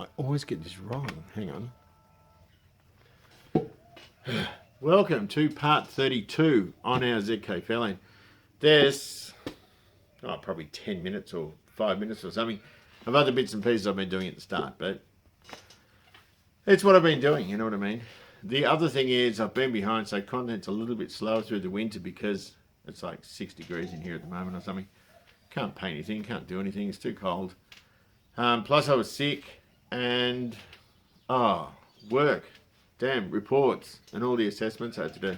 I always get this wrong. Hang on. Welcome to part 32 on our ZK Fairlane. There's probably 10 minutes or 5 minutes or something of other bits and pieces I've been doing at the start, but it's what I've been doing, you know what I mean? The other thing is I've been behind, so content's a little bit slower through the winter because it's like 6 degrees in here at the moment or something. Can't paint anything, can't do anything, it's too cold. Plus I was sick and, work, damn, reports and all the assessments I had to do.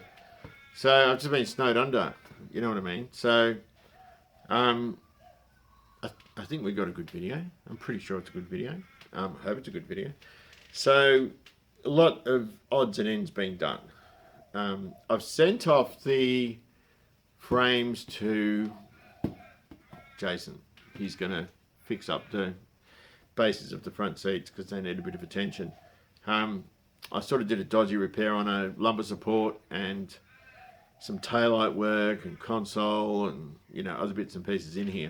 So I've just been snowed under, you know what I mean? So, I think we got a good video. I'm pretty sure it's a good video. I hope it's a good video. So, a lot of odds and ends being done. I've sent off the frames to Jason. He's going to fix up the bases of the front seats because they need a bit of attention. I sort of did a dodgy repair on a lumbar support and some taillight work and console and, you know, other bits and pieces in here.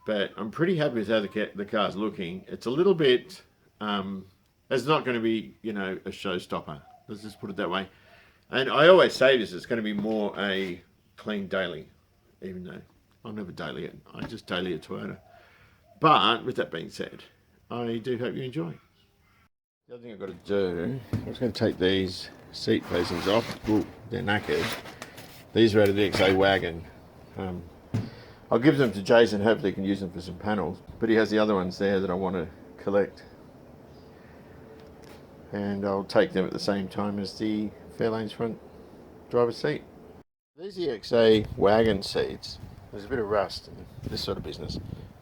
But I'm pretty happy with how the car's looking. It's a little bit, it's not going to be, you know, a showstopper. Let's just put it that way. And I always say this, it's going to be more a clean daily, even though I'll never daily it. I just daily a Toyota. But with that being said, I do hope you enjoy. The other thing I've got to do, I'm just going to take these seat facings off. Ooh, they're knackered. These are out of the XA Wagon. I'll give them to Jason, hopefully he can use them for some panels. But he has the other ones there that I want to collect. And I'll take them at the same time as the Fairlane's front driver's seat. These are the XA Wagon seats. There's a bit of rust and this sort of business.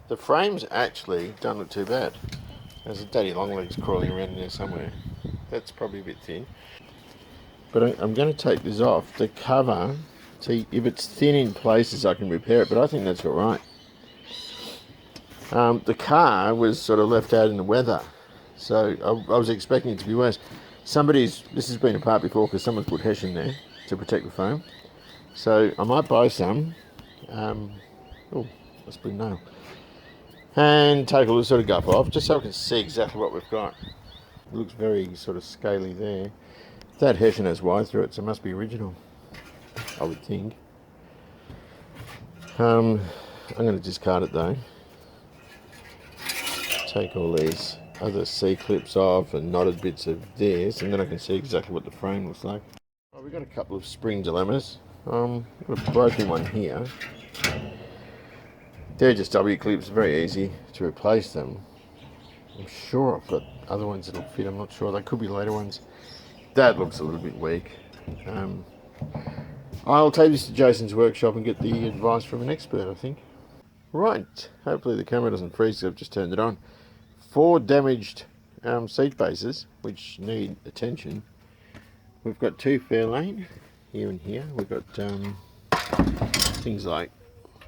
The frames actually don't look too bad. There's a daddy long legs crawling around in there somewhere. That's probably a bit thin. But I'm going to take this off. The cover, see, if it's thin in places I can repair it, but I think that's all right. The car was sort of left out in the weather, so I was expecting it to be worse. This has been apart before because someone's put Hesh in there to protect the foam. So I might buy some. Oh, that's a big nail. And take all this sort of guff off just so I can see exactly what we've got. It looks very sort of scaly there. That hessian has wire through it, so it must be original, I would think. I'm going to discard it though. Take all these other C-clips off and knotted bits of this, and then I can see exactly what the frame looks like. Oh, we've got a couple of spring dilemmas. I've got a broken one here. They're just W-clips, very easy to replace them. I'm sure I've got other ones that'll fit, I'm not sure. They could be later ones. That looks a little bit weak. I'll take this to Jason's workshop and get the advice from an expert, I think. Right, hopefully the camera doesn't freeze because I've just turned it on. 4 damaged seat bases, which need attention. We've got 2 Fairlane, here and here. We've got things like,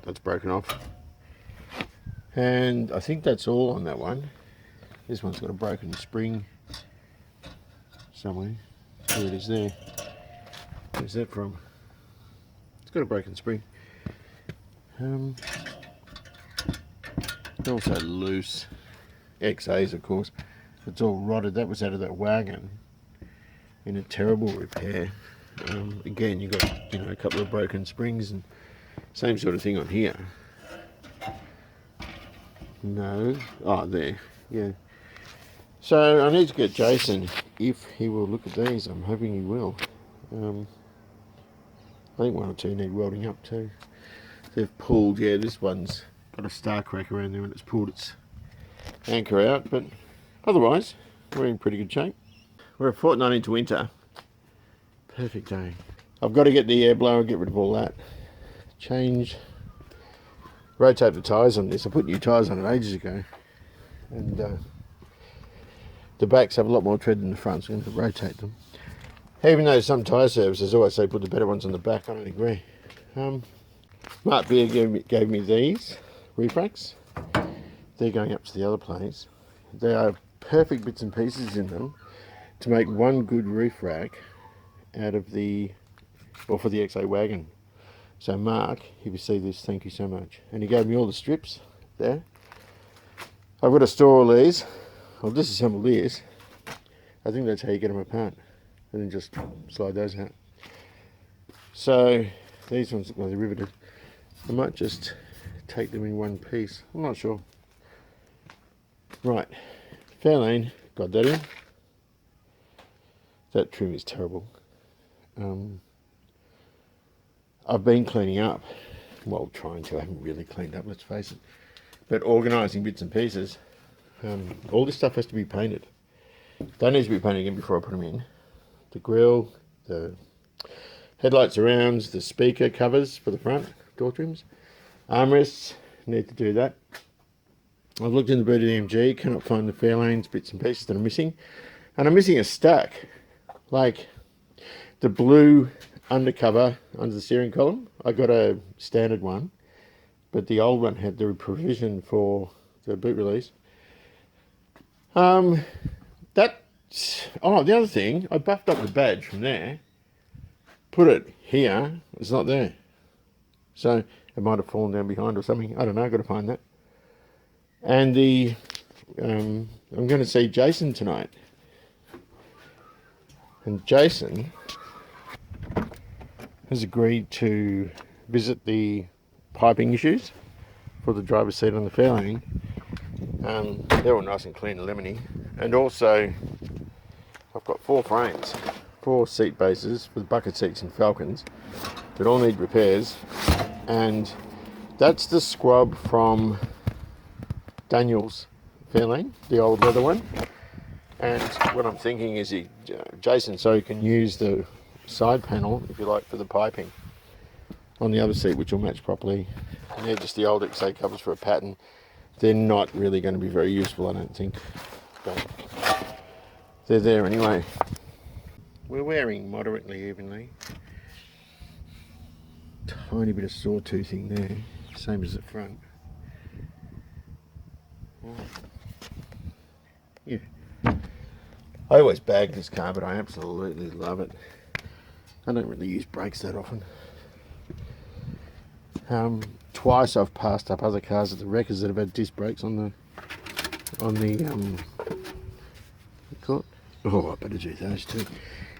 that's broken off. And I think that's all on that one. This one's got a broken spring somewhere. There it is there. Where's that from? It's got a broken spring. Also loose. XAs, of course. It's all rotted. That was out of that wagon in a terrible repair. Again, you've got, you know, a couple of broken springs and same sort of thing on here. No. Oh, there. Yeah. So I need to get Jason, if he will look at these. I'm hoping he will. I think 1 or 2 need welding up too. They've pulled, yeah, this one's got a star crack around there and it's pulled its anchor out, but otherwise we're in pretty good shape. We're a fortnight into winter. Perfect day. I've got to get the air blower, get rid of all that. Rotate the tyres on this. I put new tyres on it ages ago, and the backs have a lot more tread than the fronts, so I'm going to rotate them. Even though some tyre services always say put the better ones on the back, I don't agree. Mark Beer gave me these reef racks. They're going up to the other place. They are perfect bits and pieces in them to make one good reef rack out of for the XA Wagon. So Mark, if you see this, thank you so much. And he gave me all the strips there. I've got to store all these. I'll disassemble this. I think that's how you get them apart, and then just slide those out. So these ones look like they're riveted. I might just take them in one piece. I'm not sure. Right, Fairlane, got that in. That trim is terrible. I've been cleaning up. Well, trying to. I haven't really cleaned up, let's face it. But organising bits and pieces. All this stuff has to be painted. They need to be painted again before I put them in. The grille, the headlight surrounds, the speaker covers for the front, door trims. Armrests, need to do that. I've looked in the boot of the MG, cannot find the Fairlane's bits and pieces that I'm missing. And I'm missing a stack. Like the blue undercover under the steering column. I got a standard one, but the old one had the provision for the boot release. The other thing, I buffed up the badge from there, put it here, it's not there. So it might have fallen down behind or something. I don't know, I've got to find that. And I'm going to see Jason tonight. And Jason has agreed to visit the piping issues for the driver's seat on the Fairlane. They're all nice and clean and lemony. And also, I've got 4 frames, 4 seat bases for the bucket seats and Falcons that all need repairs. And that's the squab from Daniel's Fairlane, the old leather one. And what I'm thinking is Jason, so he can use the side panel, if you like, for the piping on the other seat, which will match properly. And they're just the old XA covers for a pattern. They're not really going to be very useful, I don't think, but they're there anyway. We're wearing moderately evenly. Tiny bit of sawtoothing there, same as the front. Yeah. I always bag this car, but I absolutely love it. I don't really use brakes that often. Twice I've passed up other cars at the wreckers that have had disc brakes on the oh, I better do those too.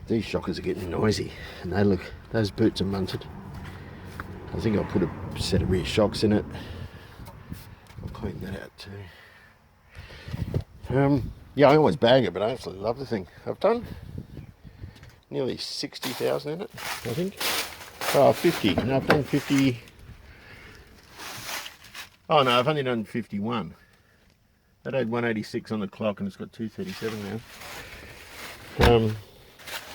These shockers are getting noisy, and those boots are munted. I think I'll put a set of rear shocks in it. I'll clean that out too. Yeah, I always bag it, but I absolutely love the thing. I've done nearly 60,000 in it, I think. Oh, 50. No, I've done 50. Oh no, I've only done 51. That had 186 on the clock and it's got 237 now.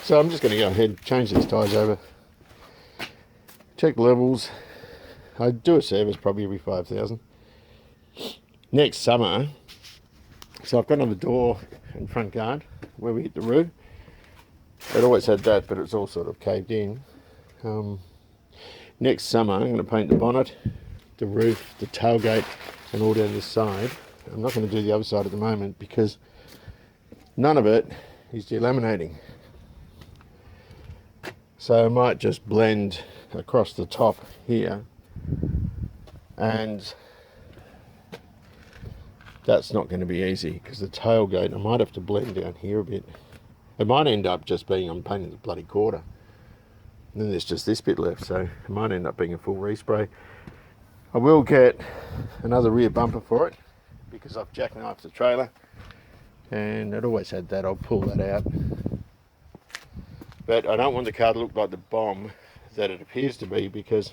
So I'm just going to go ahead, change these tyres over, check levels. I do a service probably every 5,000. Next summer, so I've got on the door and front guard where we hit the roof. It always had that, but it's all sort of caved in. Next summer, I'm going to paint the bonnet, the roof, the tailgate, and all down this side. I'm not going to do the other side at the moment because none of it is delaminating. So I might just blend across the top here, and that's not going to be easy because the tailgate, I might have to blend down here a bit. It might end up just being I'm painting the bloody quarter. And then there's just this bit left, so it might end up being a full respray. I will get another rear bumper for it because I've jackknifed the trailer and it always had that. I'll pull that out. But I don't want the car to look like the bomb that it appears to be because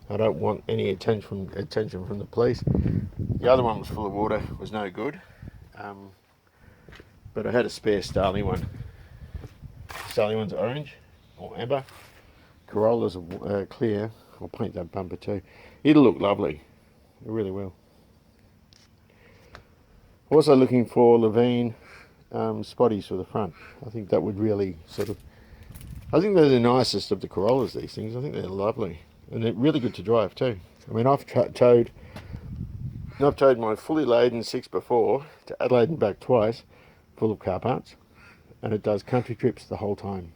I don't want any attention from the police. The other one was full of water, was no good. But I had a spare Starley one. Starley one's orange or amber. Corolla's clear. I'll paint that bumper too. It'll look lovely. It really will. Also looking for Levine spotties for the front. I think that would really sort of... I think they're the nicest of the Corollas, these things. I think they're lovely. And they're really good to drive too. I mean, I've towed my fully laden 6x4 to Adelaide and back twice, full of car parts. And it does country trips the whole time.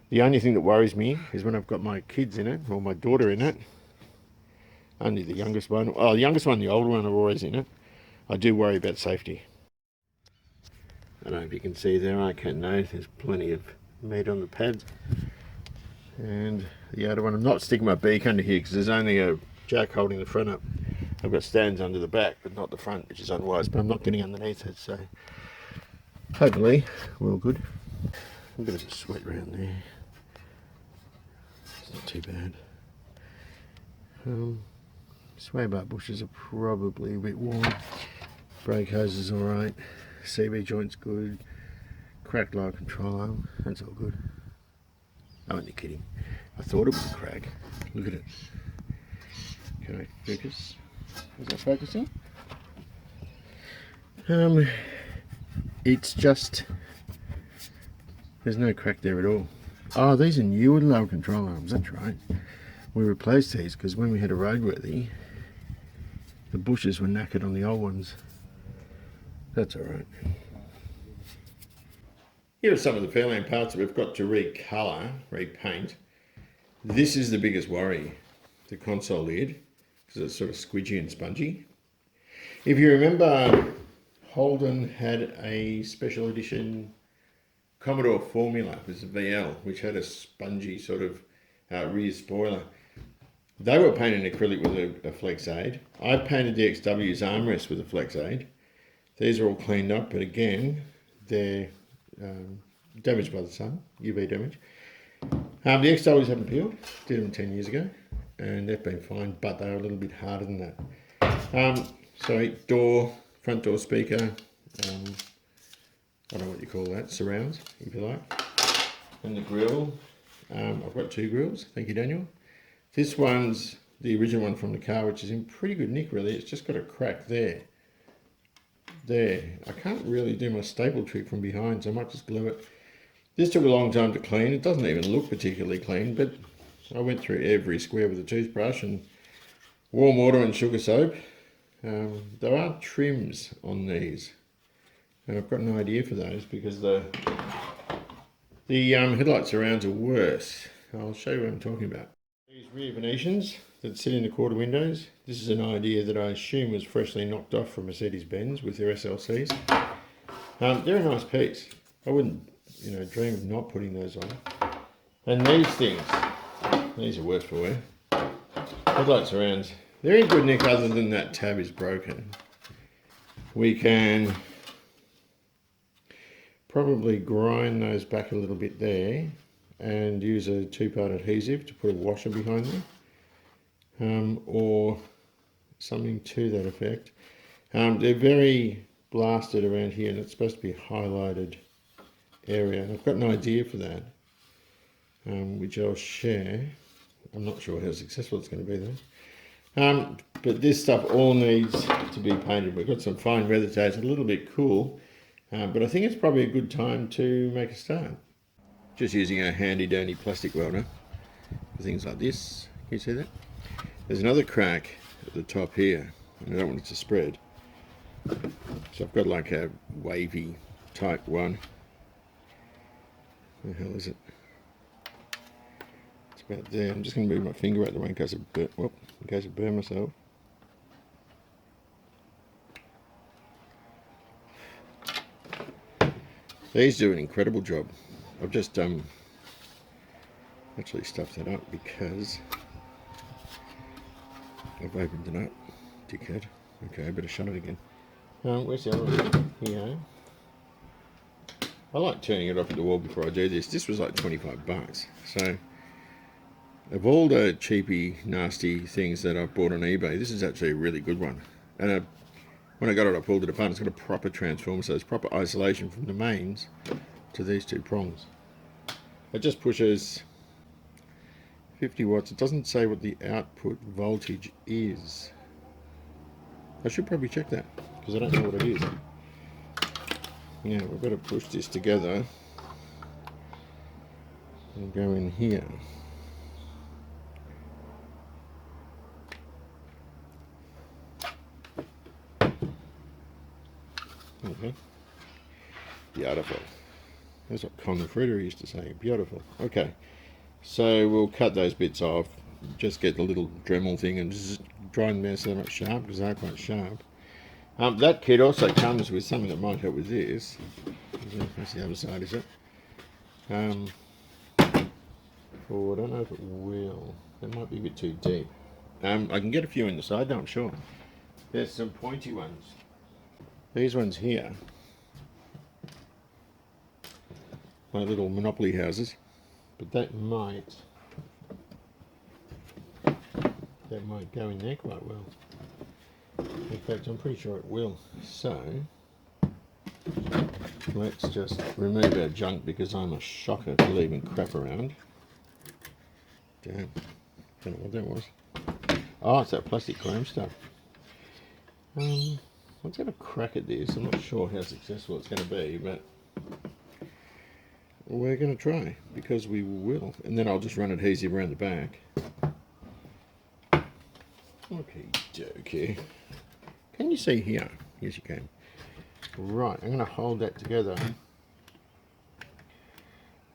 The only thing that worries me is when I've got my kids in it, or my daughter in it. Only the youngest one. Oh, the youngest one, the older one are always in it. I do worry about safety. I don't know if you can see there, I can't know, there's plenty of meat on the pads. And the other one, I'm not sticking my beak under here because there's only a jack holding the front up. I've got stands under the back but not the front, which is unwise, but I'm not getting underneath it, so hopefully we're all good. A bit of sweat around there, it's not too bad. Sway bar bushes are probably a bit worn. Brake hose is alright. CB joint's good. Cracked light control arm, that's all good. I'm only kidding. I thought it was a crack. Look at it. Okay, focus. Is that focusing? It's just, there's no crack there at all. Oh, these are newer lower control arms, that's right. We replaced these because when we had a roadworthy, the bushes were knackered on the old ones. That's alright. Here are some of the Fairlane parts that we've got to recolour, repaint. This is the biggest worry, the console lid, because it's sort of squidgy and spongy. If you remember, Holden had a special edition Commodore Formula, it was a VL, which had a spongy sort of rear spoiler. They were painted acrylic with a flex aid. I painted the XW's armrest with a flex aid. These are all cleaned up, but again, they're damaged by the sun, UV damage. The XWs haven't peeled, did them 10 years ago, and they've been fine, but they're a little bit harder than that. So door, front door speaker, I don't know what you call that, surrounds, if you like. And the grille, I've got two grills, thank you Daniel. This one's the original one from the car, which is in pretty good nick really, it's just got a crack there. There, I can't really do my staple trick from behind, so I might just glue it. This took a long time to clean, it doesn't even look particularly clean, but I went through every square with a toothbrush and warm water and sugar soap. There are trims on these, and I've got an idea for those because the headlight surrounds are worse. I'll show you what I'm talking about. These rear Venetians that sit in the quarter windows, this is an idea that I assume was freshly knocked off from Mercedes-Benz with their SLCs. They're a nice piece. I wouldn't, dream of not putting those on. And these things, these are worse for wear. Headlight surrounds, they're in good nick other than that tab is broken. We can probably grind those back a little bit there and use a two-part adhesive to put a washer behind them, or something to that effect. They're very blasted around here and it's supposed to be a highlighted area, and I've got an idea for that, which I'll share. I'm not sure how successful it's going to be though. But this stuff all needs to be painted. We've got some fine weather today, it's a little bit cool, but I think it's probably a good time to make a start. Just using a handy dandy plastic welder for things like this. Can you see that? There's another crack at the top here, and I don't want it to spread. So I've got like a wavy type one. Where the hell is it? It's about there. I'm just going to move my finger out the way in case I burn myself. These do an incredible job. I've just actually stuffed that up because I've opened it up, dickhead. Okay, I better shut it again. Where's the other one? Here. I like turning it off at the wall before I do this. This was like 25 bucks. So, of all the cheapy, nasty things that I've bought on eBay, this is actually a really good one. And when I got it, I pulled it apart. It's got a proper transformer, so it's proper isolation from the mains to these two prongs. It just pushes 50 watts. It doesn't say what the output voltage is. I should probably check that because I don't know what it is. Yeah, we've got to push this together and go in here. Okay. Beautiful. That's what Con Fritter used to say. Beautiful. Okay. So we'll cut those bits off. Just get the little Dremel thing and just grind them out so they're not sharp because they're quite sharp. That kit also comes with something that might help with this. That's the other side, is it? Oh, I don't know if it will. It might be a bit too deep. I can get a few in the side though, I'm sure. There's some pointy ones. These ones here, my little Monopoly houses, but that might go in there quite well. In fact, I'm pretty sure it will. So let's just remove our junk because I'm a shocker for leaving crap around. Damn, don't know what that was. Oh, it's that plastic chrome stuff. Let's have a crack at this. I'm not sure how successful it's going to be, but we're going to try because we will. And then I'll just run adhesive around the back. Okay. Can you see here? Yes, you can. Right, I'm going to hold that together. And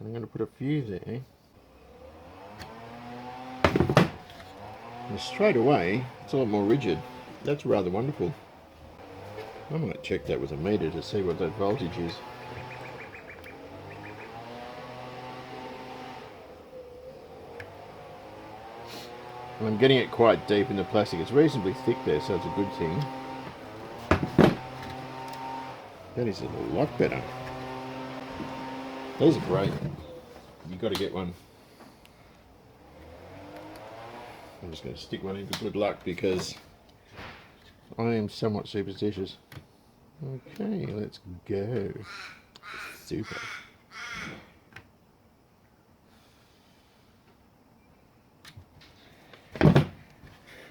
I'm going to put a few there. And straight away, it's a lot more rigid. That's rather wonderful. I might check that with a meter to see what that voltage is. And I'm getting it quite deep in the plastic. It's reasonably thick there, so it's a good thing. That is a lot better. These are great. You've got to get one. I'm just going to stick one in for good luck because I am somewhat superstitious. Okay, let's go. Super.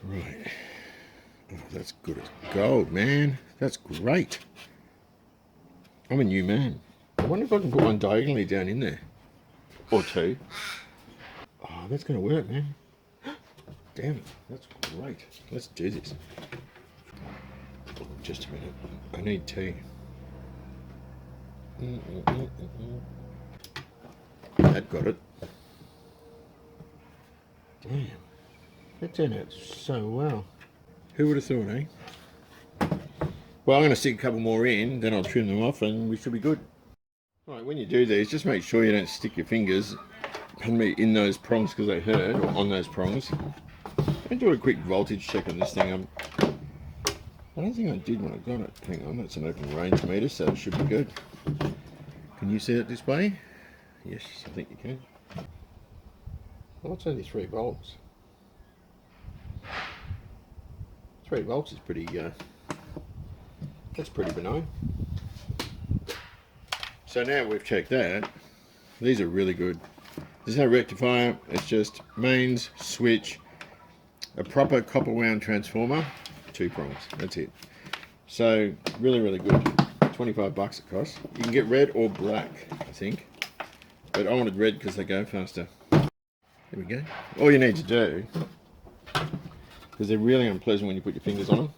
Right. Oh, that's good as gold, man. That's great. I'm a new man. I wonder if I can put one diagonally down in there. Or two. Oh, that's going to work, man. Damn it, that's great. Let's do this. Just a minute. I need tea. That got it. Damn. That turned out so well. Who would have thought, eh? Well, I'm going to stick a couple more in, then I'll trim them off and we should be good. Alright, when you do these, just make sure you don't stick your fingers, pardon me, in those prongs because they hurt, or on those prongs. I'm doing a quick voltage check on this thing. I don't think I did when I got it. Hang on, that's an open range meter, so it should be good. Can you see that display? Yes, I think you can. Well, it's only 3 volts. 3 volts is pretty, that's pretty benign. So now we've checked that. These are really good. There's no rectifier, it's just mains, switch, a proper copper wound transformer, 2 prongs, that's it. So really, really good. 25 bucks it costs. You can get red or black, I think. But I wanted red because they go faster. There we go. All you need to do, because they're really unpleasant when you put your fingers on them,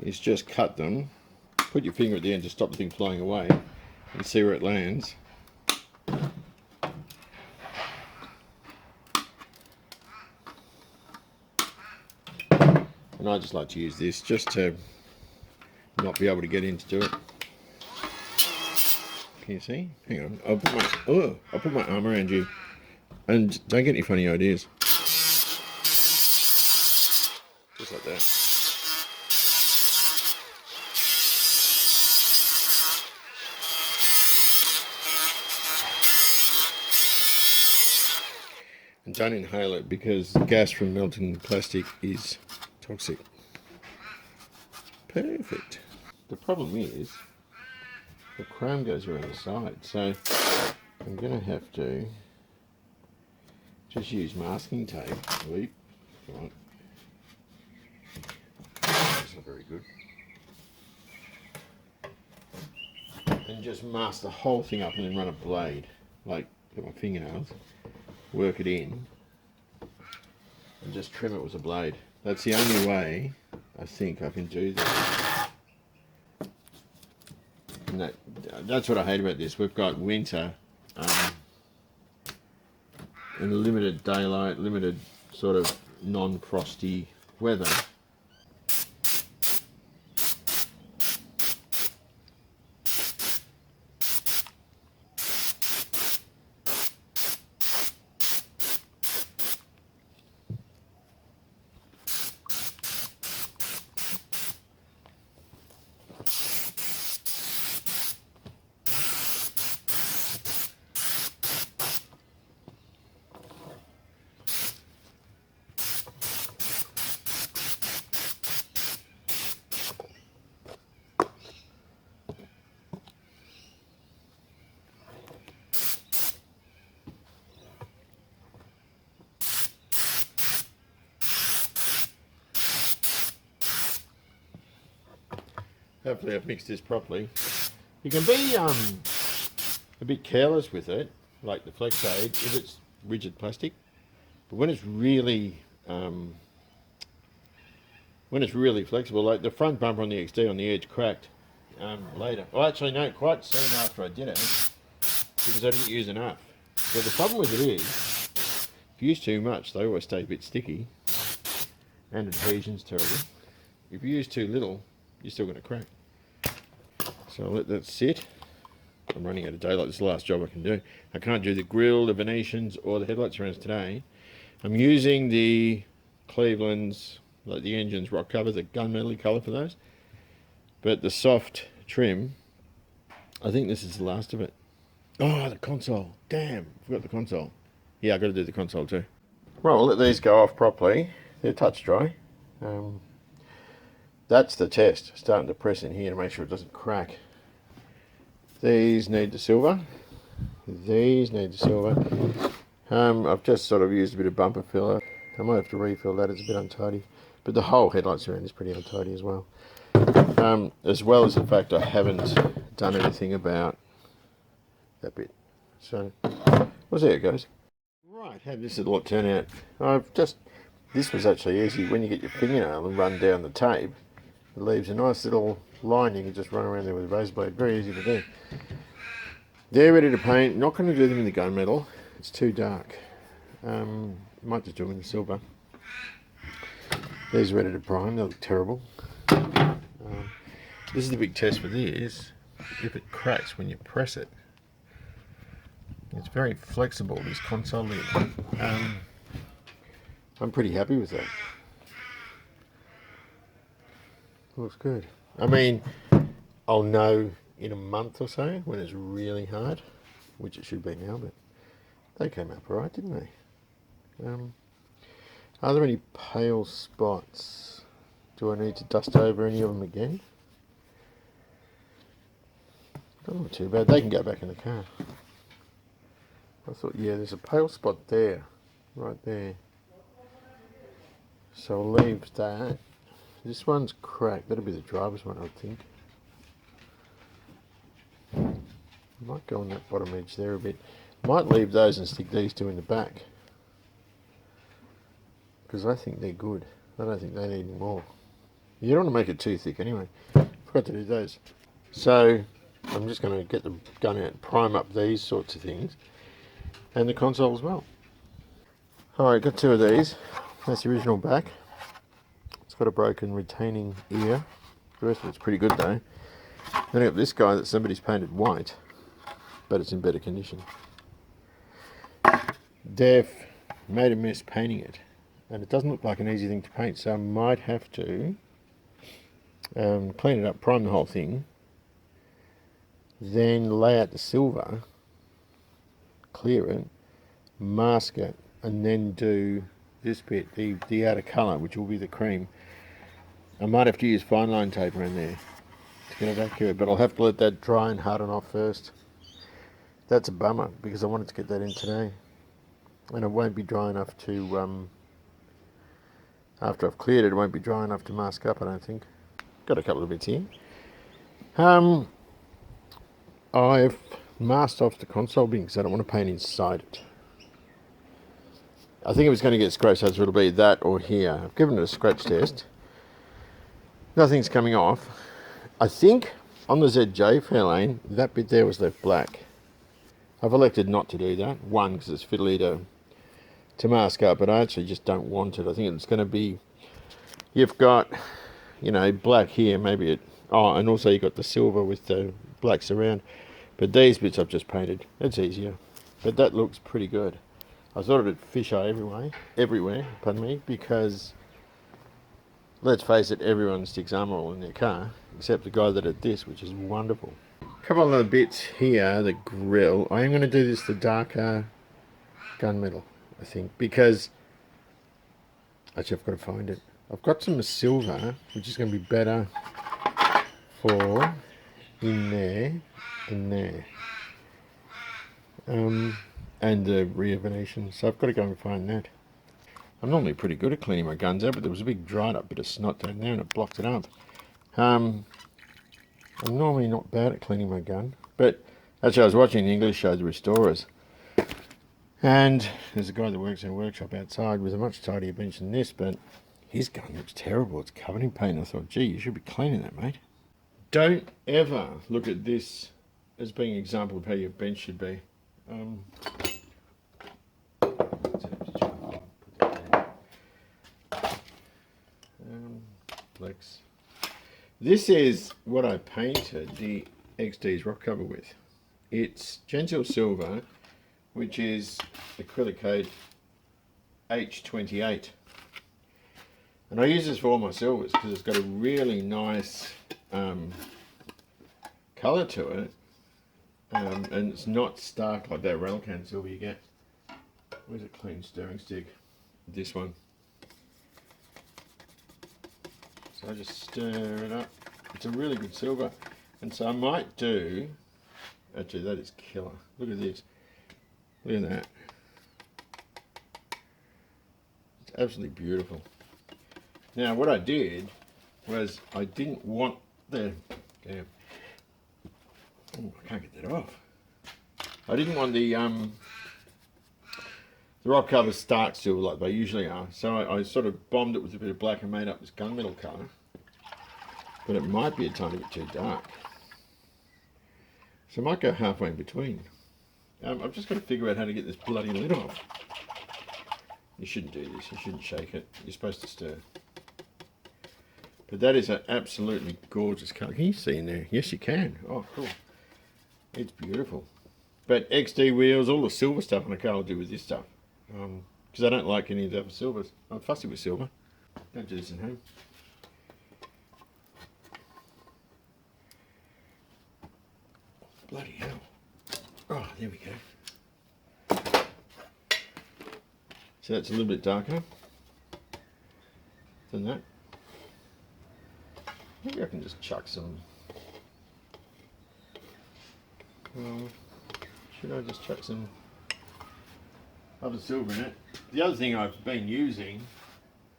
is just cut them, put your finger at the end to stop the thing flying away, and see where it lands. And I just like to use this just to not be able to get in to do it. Can you see? Hang on. I'll put my arm around you. And don't get any funny ideas. Just like that. And don't inhale it because gas from melting plastic is toxic. Perfect. The problem is the chrome goes around the side, so I'm going to have to just use masking tape. Right. That's not very good. And just mask the whole thing up and then run a blade, like get my fingernails, work it in, and just trim it with a blade. That's the only way I think I can do that. And that's what I hate about this. We've got winter and limited daylight, limited sort of non-frosty weather. Hopefully I've mixed this properly. You can be a bit careless with it, like the flex aid, if it's rigid plastic. But when it's really flexible, like the front bumper on the XD on the edge cracked later. Well, actually no, quite soon after I did it, because I didn't use enough. So the problem with it is, if you use too much, they always stay a bit sticky, and adhesion's terrible. If you use too little, you're still going to crack. So I'll let that sit. I'm running out of daylight. This is the last job I can do. I can't do the grille, the Venetians, or the headlight surrounds today. I'm using the Cleveland's, like the engine's rock cover, the gunmetal colour for those. But the soft trim, I think this is the last of it. Oh, the console. Damn, forgot the console. Yeah, I've got to do the console too. Right, we'll let these go off properly. They're touch dry. That's the test. Starting to press in here to make sure it doesn't crack. These need the silver. These need the silver. I've just sort of used a bit of bumper filler. I might have to refill that. It's a bit untidy. But the whole headlight surround is pretty untidy as well. As well as the fact I haven't done anything about that bit. So, we'll see how it goes. Right, how did this lot turn out? This was actually easy. When you get your fingernail and run down the tape, it leaves a nice little line. You can just run around there with a razor blade. Very easy to do. They're ready to paint. Not going to do them in the gunmetal. It's too dark. Might just do them in the silver. These are ready to prime. They look terrible. This is the big test for this. If it cracks when you press it. It's very flexible, this console lid. I'm pretty happy with that. Looks good. I mean, I'll know in a month or so when it's really hard, which it should be now, but they came up alright, didn't they? Are there any pale spots? Do I need to dust over any of them again? Not too bad. They can go back in the car. I thought, yeah, there's a pale spot there, right there. So I'll leave that. This one's cracked. That'll be the driver's one, I think. Might go on that bottom edge there a bit. Might leave those and stick these two in the back, because I think they're good. I don't think they need any more. You don't want to make it too thick anyway. Forgot to do those. So I'm just going to get the gun out and prime up these sorts of things. And the console as well. Alright, got two of these. That's the original back. It's got a broken retaining ear. The rest of it's pretty good though. Then I got this guy that somebody's painted white, but it's in better condition. They've made a mess painting it, and it doesn't look like an easy thing to paint, so I might have to clean it up, prime the whole thing, then lay out the silver, clear it, mask it, and then do this bit, the outer colour, which will be the cream. I might have to use fine line tape around there to get it accurate, but I'll have to let that dry and harden off first. That's a bummer, because I wanted to get that in today, and it won't be dry enough to, after I've cleared it, it won't be dry enough to mask up, I don't think. Got a couple of bits here. I've masked off the console bin because I don't want to paint inside it. I think it was going to get scratched, so it'll be that or here. I've given it a scratch test. Nothing's coming off. I think on the ZJ Fairlane, that bit there was left black. I've elected not to do that. One, because it's fiddly to mask up, but I actually just don't want it. I think it's going to be, you've got, you know, black here, maybe it, oh, and also you've got the silver with the blacks around. But these bits I've just painted. It's easier. But that looks pretty good. I thought it'd fisheye everywhere, pardon me, because let's face it, everyone sticks armour all in their car, except the guy that did this, which is wonderful. A couple of other bits here, the grill. I am going to do this the darker gunmetal, I think, because actually I've got to find it. I've got some silver, which is going to be better for in there and there. And the rear Venetians, so I've got to go and find that. I'm normally pretty good at cleaning my guns out, but there was a big dried up bit of snot down there and it blocked it up. I'm normally not bad at cleaning my gun, but actually I was watching an English show, The Restorers, and there's a guy that works in a workshop outside with a much tidier bench than this, but his gun looks terrible. It's covered in paint. I thought, gee, you should be cleaning that, mate. Don't ever look at this as being an example of how your bench should be. Flex. This is what I painted the XD's rock cover with. It's Gentle Silver, which is acrylic code H28. And I use this for all my silvers because it's got a really nice colour to it. And it's not stark like that railcan silver you get. Where's a clean stirring stick? This one. So I just stir it up. It's a really good silver. And so I might do, actually that is killer. Look at this. Look at that. It's absolutely beautiful. Now what I did was I didn't want the, damn. Oh, I can't get that off. I didn't want the rock cover stark silver like they usually are, so I sort of bombed it with a bit of black and made up this gunmetal colour. But it might be a tiny bit too dark. So I might go halfway in between. I've just got to figure out how to get this bloody lid off. You shouldn't do this, you shouldn't shake it. You're supposed to stir. But that is an absolutely gorgeous colour. Can you see in there? Yes, you can. Oh, cool. It's beautiful. But XD wheels, all the silver stuff on the car I'll do with this stuff. Because I don't like any of the other silvers. I'm fussy with silver. Don't do this at home. Bloody hell. Oh, there we go. So that's a little bit darker than that. Maybe I can just chuck some. Should I just chuck some other silver in it? The other thing I've been using,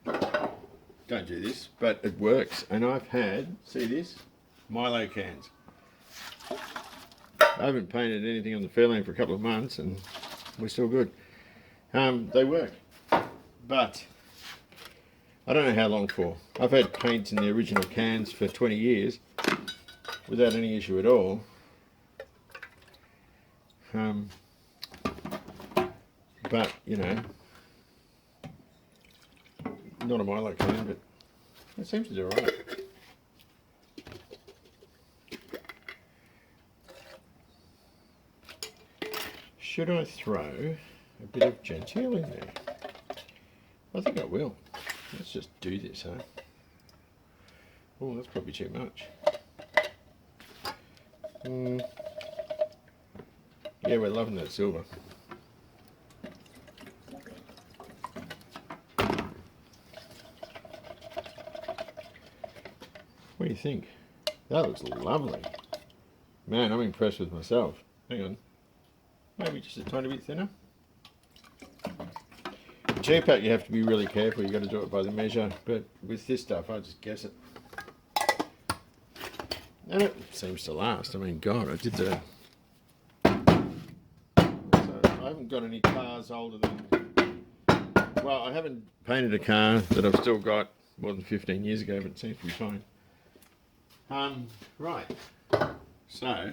don't do this, but it works, and I've had, see this, Milo cans. I haven't painted anything on the Fairlane for a couple of months, and we're still good. They work, but I don't know how long for. I've had paint in the original cans for 20 years without any issue at all. But, you know, not a Milo can, but it seems to do alright. Should I throw a bit of genteel in there? I think I will. Let's just do this, huh? Oh, that's probably too much. Yeah, we're loving that silver. What do you think? That looks lovely. Man, I'm impressed with myself. Hang on. Maybe just a tiny bit thinner. G-Pack, you have to be really careful. You've got to do it by the measure. But with this stuff, I just guess it. And it seems to last. I mean, God, I did the... So I haven't got any cars older than... Well, I haven't painted a car that I've still got more than 15 years ago, but it seems to be fine. Right. So,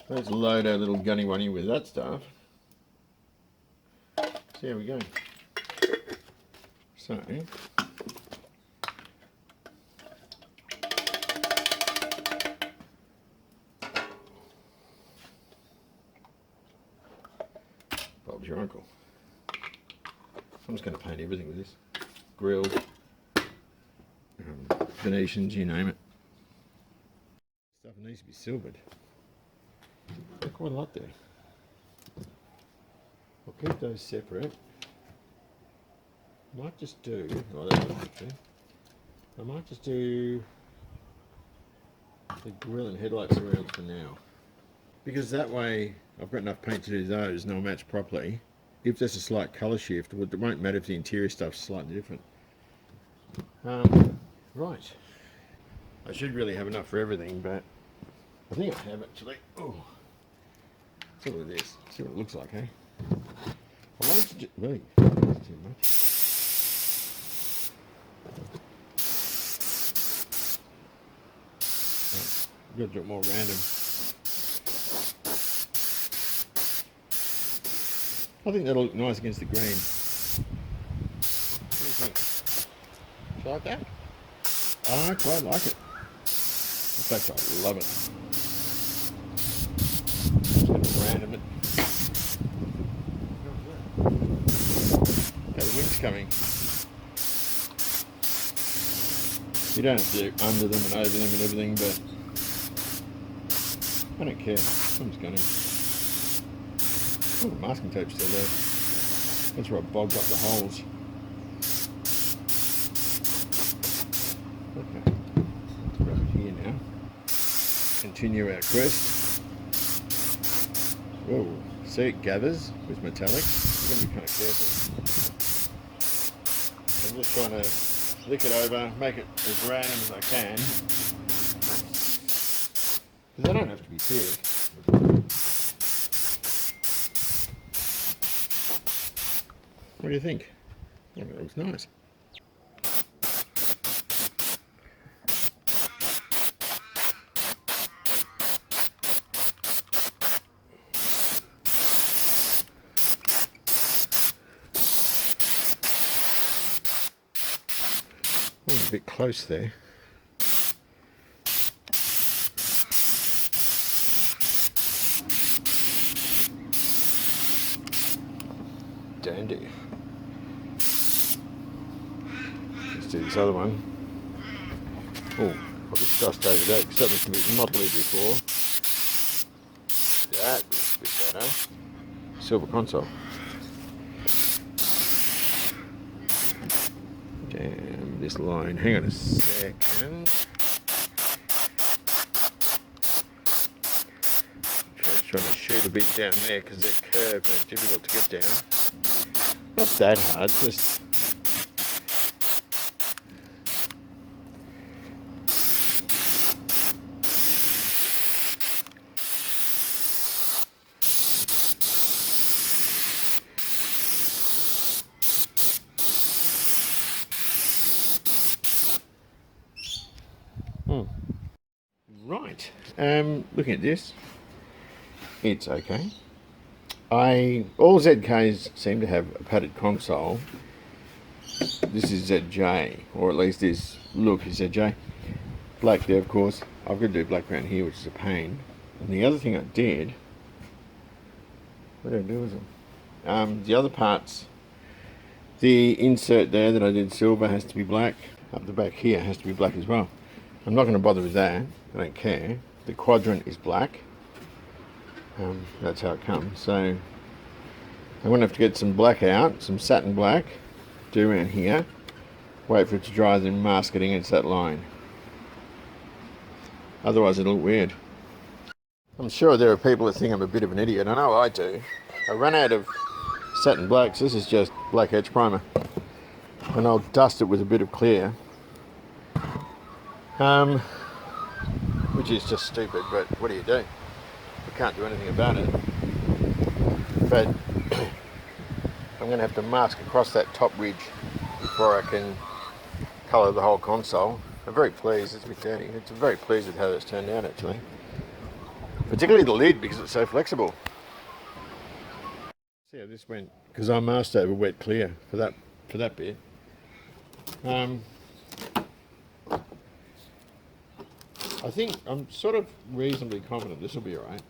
let's load our little gunny wunny with that stuff. So here we go. So, Bob's your uncle. I'm just going to paint everything with this. Grill, Venetians, you name it. Stuff needs to be silvered. There's quite a lot there. I'll keep those separate. Might just do, oh that's what I do. I might just do the grill and headlights around for now. Because that way I've got enough paint to do those and they'll match properly. If there's a slight colour shift, it won't matter if the interior stuff's slightly different. Right. I should really have enough for everything, but I think I have actually. Oh, let's look at this. See what it looks like, eh? I wanted to just really that's too much. I've got to do it more random. I think that'll look nice against the green. What do you think? Do you like that? I quite like it. In fact, I love it. Just going to random it. Okay, the wind's coming. You don't have to do under them and over them and everything, but I don't care. I'm just going to. Oh, the masking tape's still there. That's where I bogged up the holes. Okay, let's grab it here now. Continue our quest. Whoa, see it gathers with metallic. You've got to be kind of careful. I'm just trying to flick it over, make it as random as I can. Because they don't have to be thick. What do you think? I think it looks nice. Oh, a bit close there. Dandy. Let's do this other one. Oh, well, this dust over that because that looked a bit mottly before. That looks a bit better. Silver console. Damn, this line. Hang on a second. Just trying to shoot a bit down there because they're curved and it's difficult to get down. Not that hard, just right. Looking at this, it's okay. All ZKs seem to have a padded console. This is ZJ, or at least this look is ZJ. Black there, of course. I've got to do black around here, which is a pain. And the other thing I did, what did I do with them? The other parts, the insert there that I did silver has to be black. Up the back here has to be black as well. I'm not going to bother with that. I don't care. The quadrant is black. That's how it comes. So I'm going to have to get some black out, some satin black, do around here, wait for it to dry, then mask it against that line. Otherwise it'll look weird. I'm sure there are people that think I'm a bit of an idiot. I know I do. I ran out of satin blacks. This is just black edge primer. And I'll dust it with a bit of clear. Which is just stupid, but what do you do? You can't do anything about it. But I'm going to have to mask across that top ridge before I can colour the whole console. I'm very pleased. It's a bit dirty. I'm very pleased with how that's turned out actually. Particularly the lid because it's so flexible. See how this went? Because I masked over wet clear for that bit. I think I'm sort of reasonably confident this will be alright.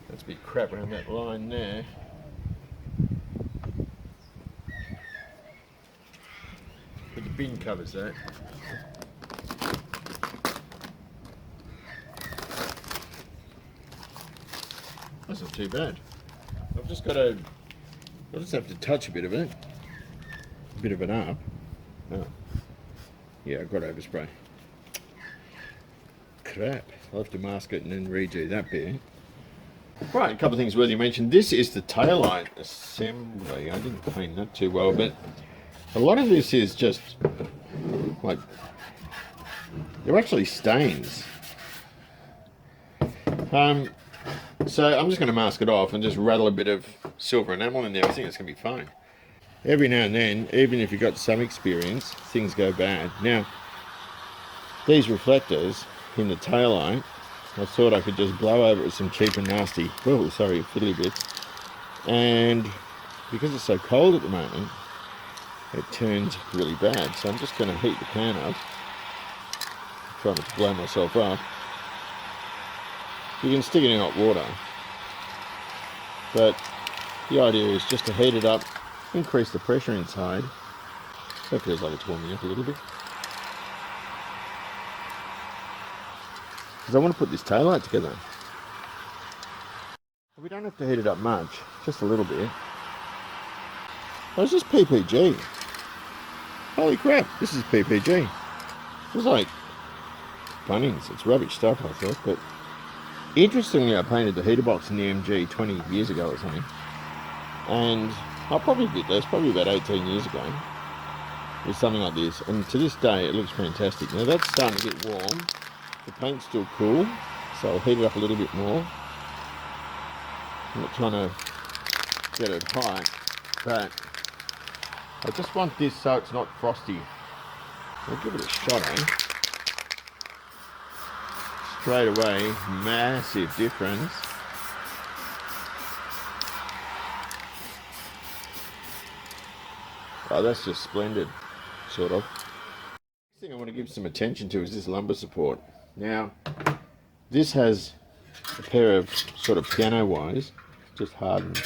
That's a bit crap around that line there. But the bin covers that. That's not too bad. I'll just have to touch a bit of it. A bit of it up. Oh. Yeah, I've got overspray. Crap. I'll have to mask it and then redo that bit. Right, a couple of things worthy of mention. This is the taillight assembly. I didn't clean that too well, but a lot of this is just like, they're actually stains. So I'm just going to mask it off and just rattle a bit of silver enamel in there. I think it's going to be fine. Every now and then, even if you've got some experience, things go bad. Now, these reflectors in the taillight, I thought I could just blow over it with some cheap and nasty, oh sorry, fiddly bits. And because it's so cold at the moment, it turns really bad. So I'm just going to heat the can up, try not to blow myself up. You can stick it in hot water, but the idea is just to heat it up, increase the pressure inside, so it feels like it's warming up a little bit. Because I want to put this taillight together. We don't have to heat it up much, just a little bit. Oh, it's just PPG. Holy crap, this is PPG. It's like Bunnings, it's rubbish stuff I thought, but interestingly I painted the heater box in the MG 20 years ago or something. And I probably did this, probably about 18 years ago, with something like this. And to this day it looks fantastic. Now that's starting to get warm. The paint's still cool, so I'll heat it up a little bit more. I'm not trying to get it hot, but I just want this so it's not frosty. I'll give it a shot, eh? Straight away, massive difference. Oh, that's just splendid, sort of. Next thing I want to give some attention to is this lumbar support. Now, this has a pair of sort of piano wires, just hardened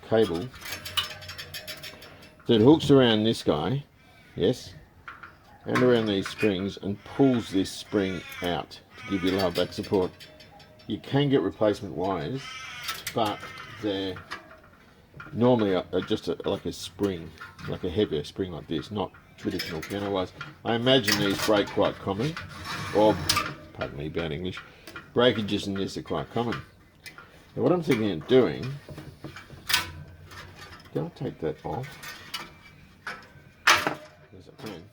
cable, that hooks around this guy, yes, and around these springs and pulls this spring out to give you lower back support. You can get replacement wires, but they're normally just like a spring, like a heavier spring like this, not traditional piano wires. I imagine these break quite common, or, pardon me, bad English, breakages in this are quite common. Now what I'm thinking of doing, I'll take that off, as I can.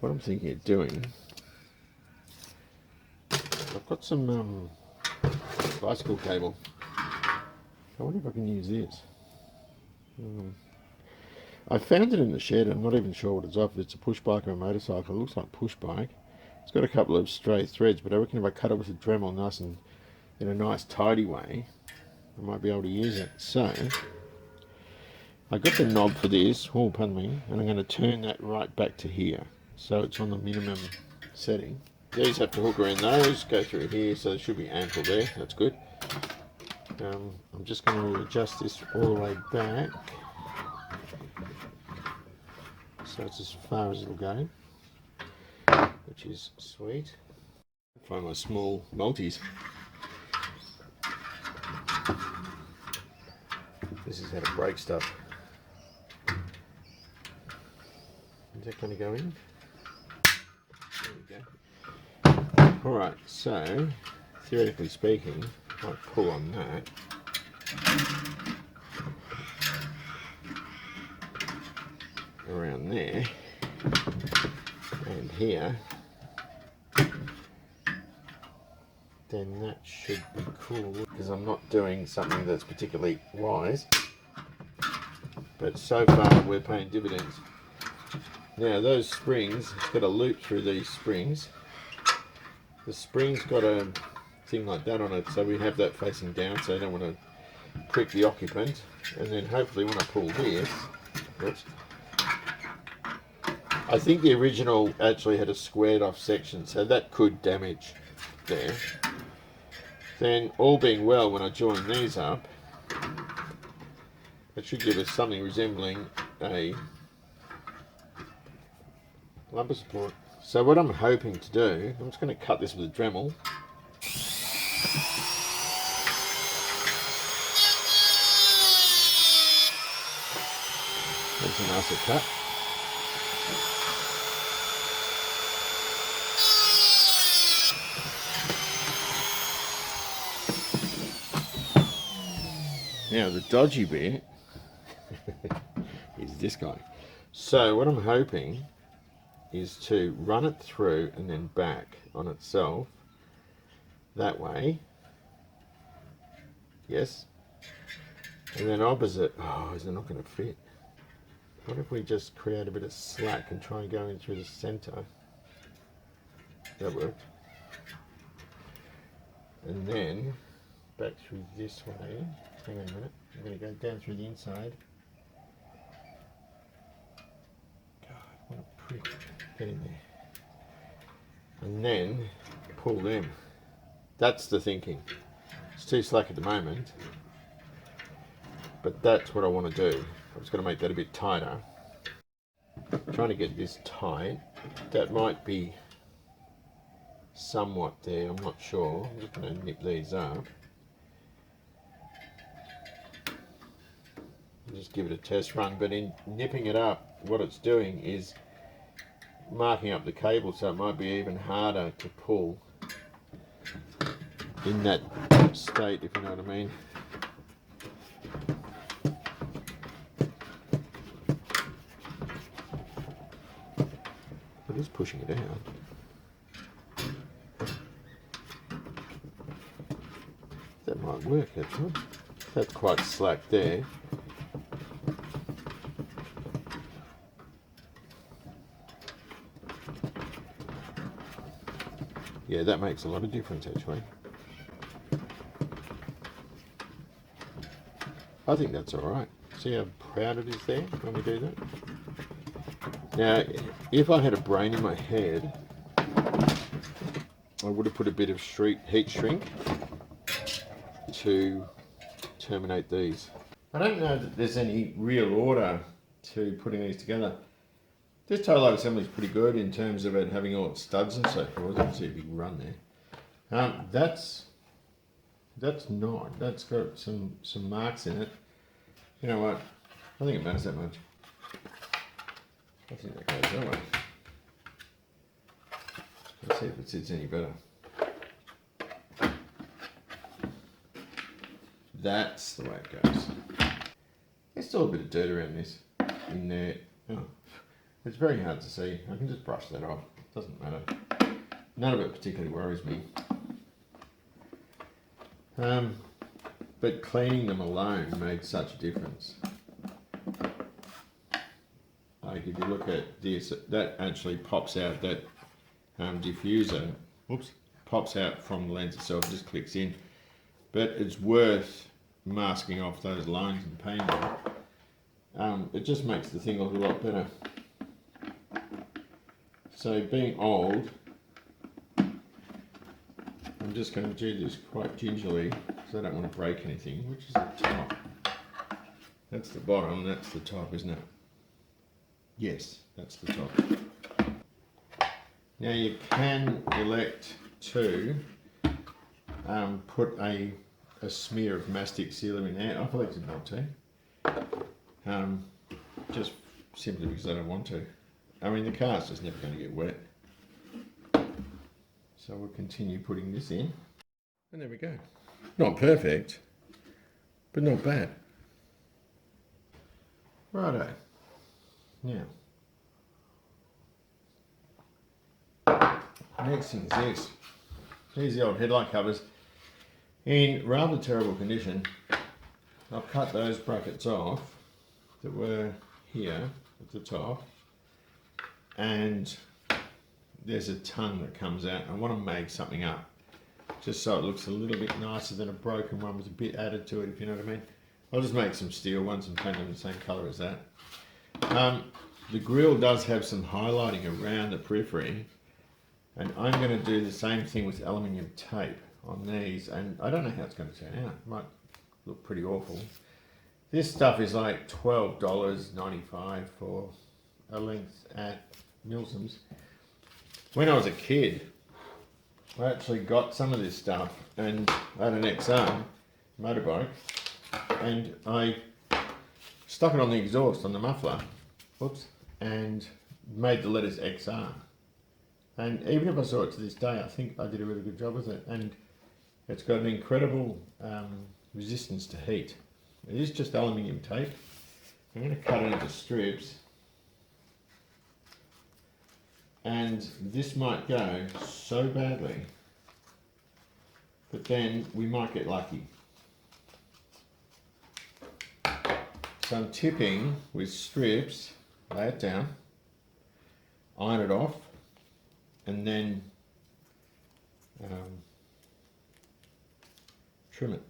What I'm thinking of doing, I've got some bicycle cable. I wonder if I can use this. I found it in the shed. I'm not even sure what it's off. It's a push bike or a motorcycle. It looks like push bike. It's got a couple of stray threads, but I reckon if I cut it with a Dremel nice and in a nice tidy way, I might be able to use it. So I got the knob for this, oh pardon me, and I'm going to turn that right back to here, so it's on the minimum setting. These have to hook around those, go through here, so there should be ample there. That's good. I'm just going to adjust this all the way back, so it's as far as it'll go, which is sweet. Find my small multis. This is how to break stuff. Is that going to go in? There we go. Alright, so theoretically speaking, I might pull on that. Around there and here, then that should be cool, because I'm not doing something that's particularly wise, but so far we're paying dividends. Now those springs, it's got a loop through these springs. The spring's got a thing like that on it, so we have that facing down, so I don't want to prick the occupant. And then hopefully when I pull this, oops, I think the original actually had a squared off section, so that could damage there. Then all being well, when I join these up, it should give us something resembling a lumbar support. So what I'm hoping to do, I'm just going to cut this with a Dremel. That's a nicer cut. Now the dodgy bit is this guy. So what I'm hoping is to run it through and then back on itself. That way. Yes. And then opposite. Oh, is it not going to fit? What if we just create a bit of slack and try and go in through the center? That worked. And then back through this way. Hang on a minute. I'm going to go down through the inside. God, what a prick. Get in there. And then pull them. That's the thinking. It's too slack at the moment. But that's what I want to do. I'm just going to make that a bit tighter. I'm trying to get this tight. That might be somewhat there. I'm not sure. I'm just going to nip these up. Just give it a test run, but in nipping it up, what it's doing is marking up the cable, so it might be even harder to pull in that state, if you know what I mean. It is pushing it out. That might work, actually. That's quite slack there. Yeah, that makes a lot of difference, actually. I think that's all right. See how proud it is there when we do that? Now, if I had a brain in my head, I would have put a bit of heat shrink to terminate these. I don't know that there's any real order to putting these together. This Taillight assembly is pretty good in terms of it having all its studs and so forth. You can see a big run there. That's not. That's got some marks in it. You know what? I don't think it matters that much. I think that goes that way. Let's see if it sits any better. That's the way it goes. There's still a bit of dirt around this in there. Oh, it's very hard to see. I can just brush that off. It doesn't matter. None of it particularly worries me. But cleaning them alone made such a difference. Like if you look at this, that actually pops out, that diffuser, pops out from the lens itself, just clicks in. But it's worth masking off those lines and painting them. It just makes the thing look a lot better. So being old, I'm just going to do this quite gingerly because I don't want to break anything, which is the top. That's the bottom, that's the top, isn't it? Yes, that's the top. Now you can elect to put a smear of mastic sealer in there. I've elected not to, just simply because I don't want to. I mean, the car's just never going to get wet. So we'll continue putting this in. And there we go. Not perfect, but not bad. Righto. Now, next thing is this. These are the old headlight covers. In rather terrible condition. I've cut those brackets off that were here at the top. And there's a tongue that comes out. I want to make something up just so it looks a little bit nicer than a broken one with a bit added to it, if you know what I mean. I'll just make some steel ones and paint them the same colour as that. The grill does have some highlighting around the periphery, and I'm going to do the same thing with aluminium tape on these, and I don't know how it's going to turn out. It might look pretty awful. This stuff is like $12.95 for a length at Milsom's. When I was a kid, I actually got some of this stuff, and I had an XR motorbike, and I stuck it on the exhaust on the muffler, and made the letters XR. And even if I saw it to this day, I think I did a really good job with it, and it's got an incredible resistance to heat. It is just aluminium tape. I'm going to cut it into strips. And this might go so badly, but then we might get lucky. So I'm tipping with strips, lay it down, iron it off, and then trim it.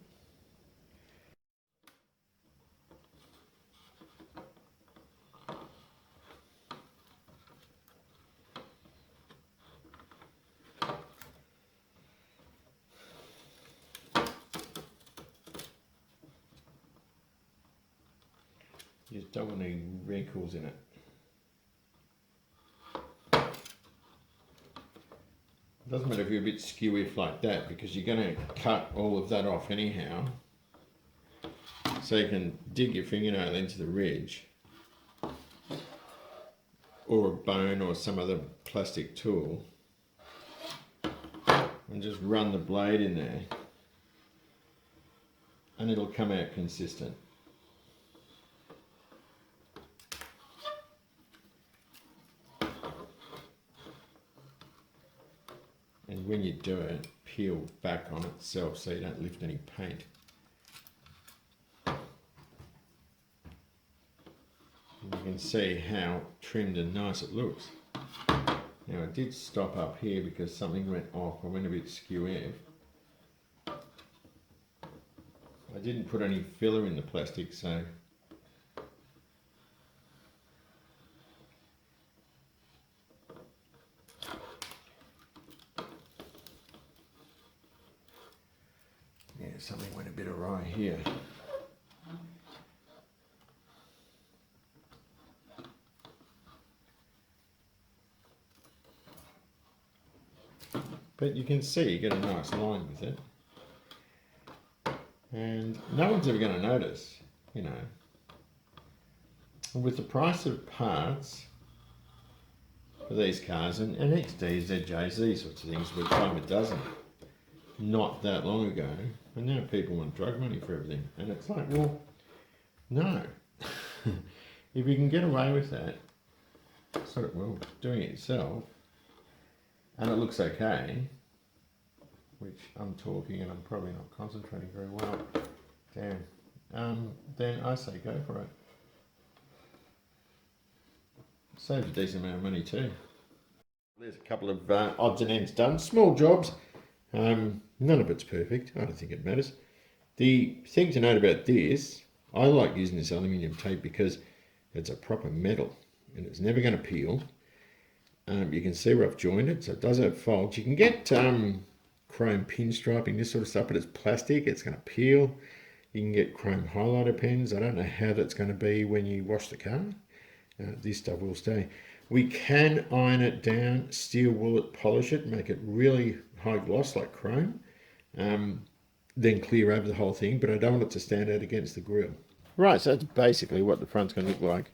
You just don't want any wrinkles in it. It doesn't matter if you're a bit skew-if like that, because you're going to cut all of that off anyhow. So you can dig your fingernail into the ridge, or a bone or some other plastic tool, and just run the blade in there, and it'll come out consistent. And when you do it, peel back on itself so you don't lift any paint. And you can see how trimmed and nice it looks. Now I did stop up here because something went off. I went a bit skew-if. I didn't put any filler in the plastic, so yeah, something went a bit awry here. But you can see you get a nice line with it. And no one's ever going to notice, you know. And with the price of parts for these cars, and XDs, ZJs, these sorts of things were time a dozen not that long ago, and now people want drug money for everything. And it's like, well, no. If you can get away with that, sort of, well, doing it yourself, and it looks okay, which I'm talking and I'm probably not concentrating very well, damn, then I say go for it. Saves a decent amount of money too. There's a couple of odds and ends done, small jobs, none of it's perfect, I don't think it matters. The thing to note about this, I like using this aluminium tape because it's a proper metal and it's never going to peel. You can see where I've joined it, so it does have folds. You can get chrome pinstriping, this sort of stuff, but it's plastic, it's going to peel. You can get chrome highlighter pens. I don't know how that's going to be when you wash the car. This stuff will stay. We can iron it down, steel wool it, polish it, make it really high gloss like chrome, then clear over the whole thing, but I don't want it to stand out against the grille. Right, so that's basically what the front's going to look like.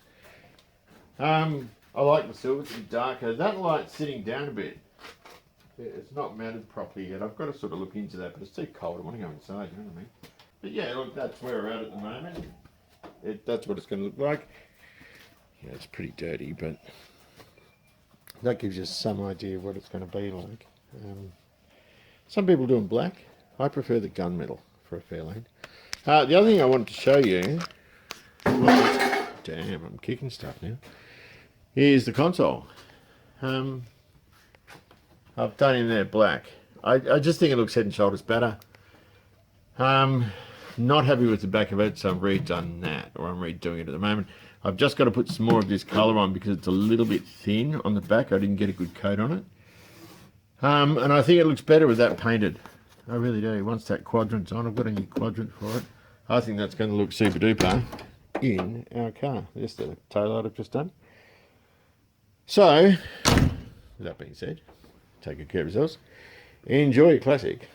I like the silver to be darker. That light's sitting down a bit. It's not mounted properly yet. I've got to sort of look into that, but it's too cold. I want to go inside, you know what I mean? But yeah, look, that's where we're at the moment. That's what it's going to look like. Yeah, it's pretty dirty, but that gives you some idea of what it's going to be like. Some people do in black. I prefer the gunmetal for a Fairlane. The other thing I wanted to show you, damn, I'm kicking stuff now, is the console. I've done in there black. I just think it looks head and shoulders better. Not happy with the back of it, so I've redone that, or I'm redoing it at the moment. I've just got to put some more of this colour on because it's a little bit thin on the back. I didn't get a good coat on it. And I think it looks better with that painted. I really do. Once that quadrant's on, I've got a new quadrant for it. I think that's going to look super duper in our car. There's the taillight I've just done. So, with that being said, take good care of yourselves. Enjoy your classic.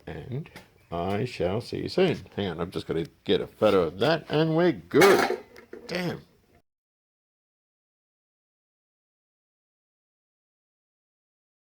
And I shall see you soon. Hang on, I've just got to get a photo of that and we're good. Damn.